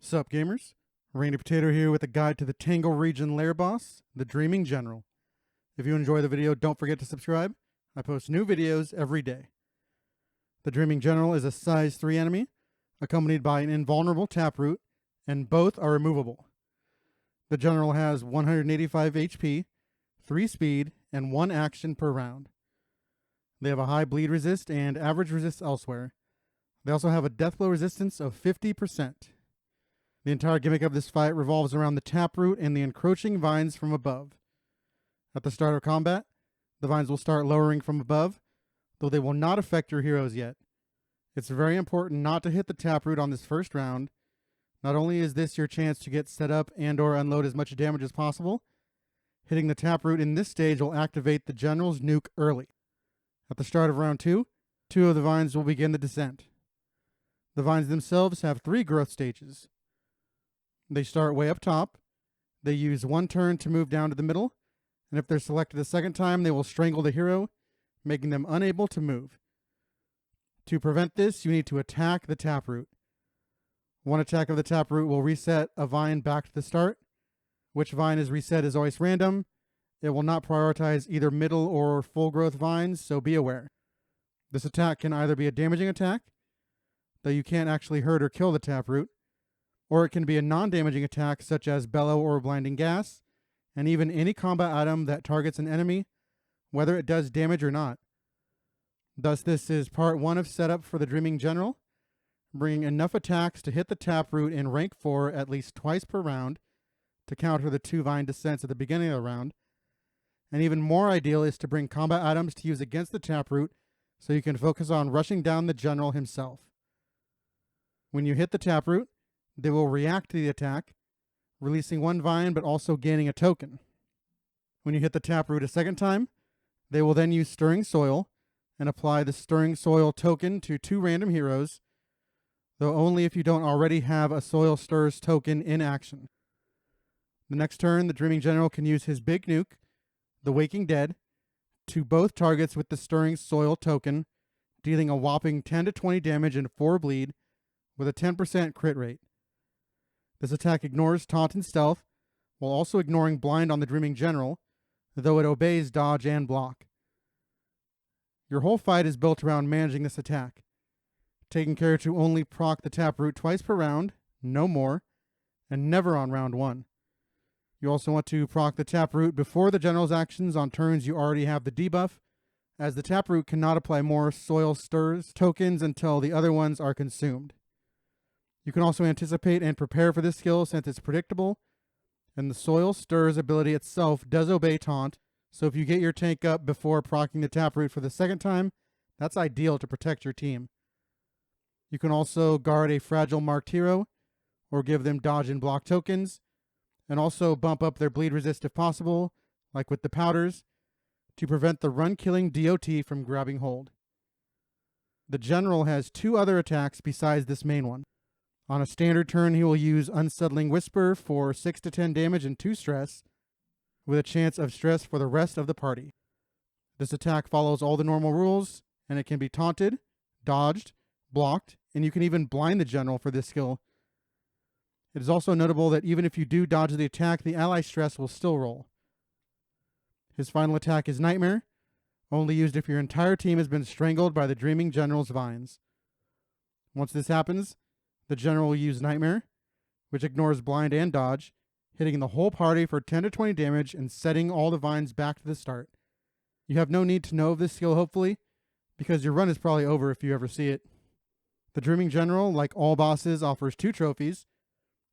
Sup gamers, Randy Potato here with a guide to the Tangle Region Lair Boss, the Dreaming General. If you enjoy the video, don't forget to subscribe. I post new videos every day. The Dreaming General is a size 3 enemy, accompanied by an invulnerable taproot, and both are removable. The General has 185 HP, 3 speed, and 1 action per round. They have a high bleed resist and average resist elsewhere. They also have a death blow resistance of 50%. The entire gimmick of this fight revolves around the taproot and the encroaching vines from above. At the start of combat, the vines will start lowering from above, though they will not affect your heroes yet. It's very important not to hit the taproot on this first round. Not only is this your chance to get set up and or unload as much damage as possible, hitting the taproot in this stage will activate the General's nuke early. At the start of round 2, 2 of the vines will begin the descent. The vines themselves have 3 growth stages. They start way up top, they use 1 turn to move down to the middle, and if they're selected a second time, they will strangle the hero, making them unable to move. To prevent this, you need to attack the taproot. One attack of the taproot will reset a vine back to the start. Which vine is reset is always random. It will not prioritize either middle or full growth vines, so be aware. This attack can either be a damaging attack, though you can't actually hurt or kill the taproot, or it can be a non-damaging attack such as bellow or blinding gas, and even any combat item that targets an enemy, whether it does damage or not. Thus, this is part 1 of setup for the Dreaming General, bringing enough attacks to hit the taproot in rank 4 at least twice per round to counter the 2 vine descents at the beginning of the round, and even more ideal is to bring combat items to use against the taproot so you can focus on rushing down the General himself. When you hit the taproot, they will react to the attack, releasing 1 vine but also gaining a token. When you hit the taproot a second time, they will then use Stirring Soil and apply the Stirring Soil token to 2 random heroes, though only if you don't already have a Soil Stirs token in action. The next turn, the Dreaming General can use his big nuke, the Waking Dead, to both targets with the Stirring Soil token, dealing a whopping 10 to 20 damage and 4 bleed with a 10% crit rate. This attack ignores taunt and stealth, while also ignoring blind on the Dreaming General, though it obeys dodge and block. Your whole fight is built around managing this attack, taking care to only proc the taproot twice per round, no more, and never on round 1. You also want to proc the taproot before the General's actions on turns you already have the debuff, as the taproot cannot apply more Soil Stirs tokens until the other ones are consumed. You can also anticipate and prepare for this skill since it's predictable, and the Soil Stirs ability itself does obey taunt, so if you get your tank up before proccing the taproot for the second time, that's ideal to protect your team. You can also guard a fragile marked hero, or give them dodge and block tokens, and also bump up their bleed resist if possible, like with the powders, to prevent the run-killing DOT from grabbing hold. The General has 2 other attacks besides this main one. On a standard turn, he will use Unsettling Whisper for 6 to 10 damage and 2 stress, with a chance of stress for the rest of the party. This attack follows all the normal rules, and it can be taunted, dodged, blocked, and you can even blind the General for this skill. It is also notable that even if you do dodge the attack, the ally stress will still roll. His final attack is Nightmare, only used if your entire team has been strangled by the Dreaming General's vines. Once this happens, the General will use Nightmare, which ignores blind and dodge, hitting the whole party for 10 to 20 damage and setting all the vines back to the start. You have no need to know of this skill, hopefully, because your run is probably over if you ever see it. The Dreaming General, like all bosses, offers 2 trophies.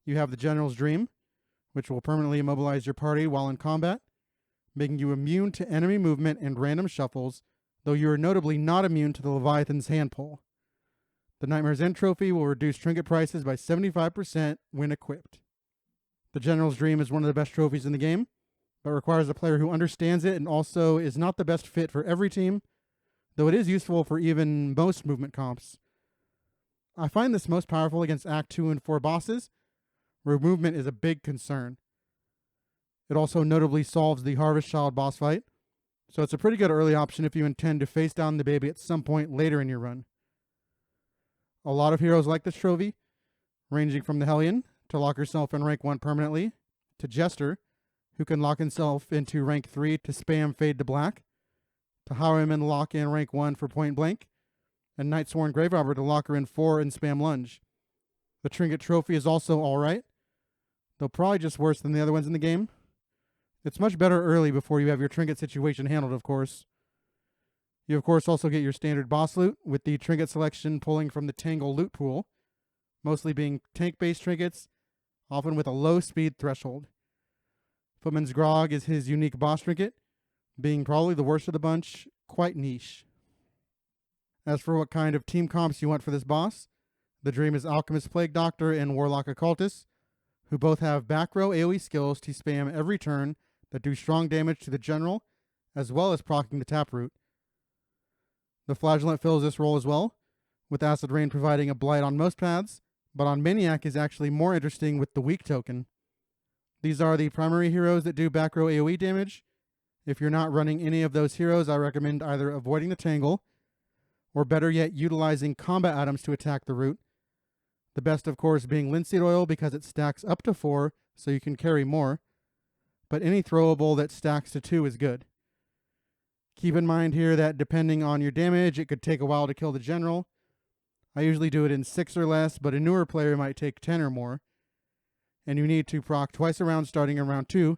You have the General's Dream, which will permanently immobilize your party while in combat, making you immune to enemy movement and random shuffles, though you are notably not immune to the Leviathan's hand pull. The Nightmare's End trophy will reduce trinket prices by 75% when equipped. The General's Dream is one of the best trophies in the game, but requires a player who understands it and also is not the best fit for every team, though it is useful for even most movement comps. I find this most powerful against Act 2 and 4 bosses, where movement is a big concern. It also notably solves the Harvest Child boss fight, so it's a pretty good early option if you intend to face down the baby at some point later in your run. A lot of heroes like this trophy, ranging from the Hellion to lock yourself in rank 1 permanently, to Jester, who can lock himself into rank 3 to spam Fade to Black, to Highwayman lock in rank 1 for Point Blank, and Nightsworn Grave Robber to lock her in 4 and spam Lunge. The Trinket Trophy is also alright, though probably just worse than the other ones in the game. It's much better early before you have your Trinket situation handled, of course. You, of course, also get your standard boss loot, with the Trinket selection pulling from the Tangle loot pool, mostly being tank-based trinkets, often with a low speed threshold. Footman's Grog is his unique boss trinket, being probably the worst of the bunch, quite niche. As for what kind of team comps you want for this boss, the dream is Alchemist Plague Doctor and Warlock Occultist, who both have back row AoE skills to spam every turn that do strong damage to the general, as well as proccing the taproot. The Flagellant fills this role as well, with Acid Rain providing a blight on most paths, but on Maniac is actually more interesting with the weak token. These are the primary heroes that do back row AoE damage. If you're not running any of those heroes, I recommend either avoiding the Tangle, or better yet, utilizing combat items to attack the root. The best, of course, being linseed oil because it stacks up to 4, so you can carry more, but any throwable that stacks to 2 is good. Keep in mind here that depending on your damage, it could take a while to kill the general. I usually do it in 6 or less, but a newer player might take 10 or more. And you need to proc twice a round starting in round 2,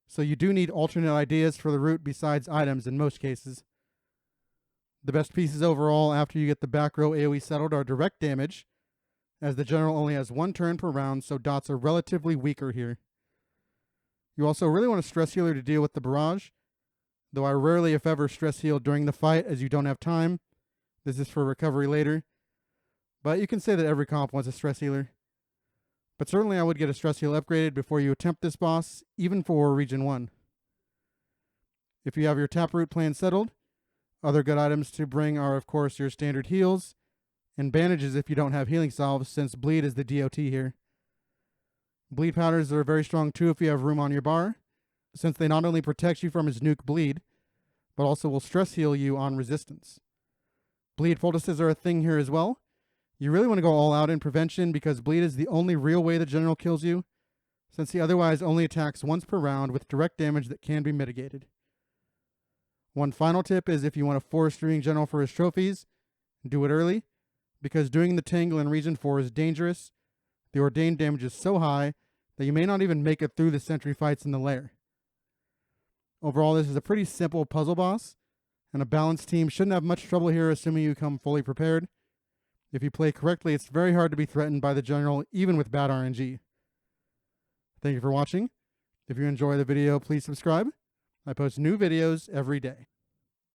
so you do need alternate ideas for the route besides items in most cases. The best pieces overall after you get the back row AoE settled are direct damage, as the general only has 1 turn per round, so dots are relatively weaker here. You also really want a stress healer to deal with the barrage, though I rarely if ever stress heal during the fight as you don't have time. This is for recovery later. But you can say that every comp wants a stress healer. But certainly I would get a stress heal upgraded before you attempt this boss, even for Region 1. If you have your taproot plan settled, other good items to bring are of course your standard heals, and bandages if you don't have healing salves, since bleed is the DOT here. Bleed powders are very strong too if you have room on your bar, since they not only protect you from his nuke bleed, but also will stress heal you on resistance. Bleed poultices are a thing here as well. You really want to go all out in prevention because bleed is the only real way the general kills you, since he otherwise only attacks once per round with direct damage that can be mitigated. One final tip is if you want to force streaming general for his trophies, do it early, because doing the Tangle in Region 4 is dangerous. The ordained damage is so high that you may not even make it through the sentry fights in the lair. Overall, this is a pretty simple puzzle boss, and a balanced team shouldn't have much trouble here assuming you come fully prepared. If you play correctly, it's very hard to be threatened by the general, even with bad RNG. Thank you for watching. If you enjoy the video, please subscribe. I post new videos every day.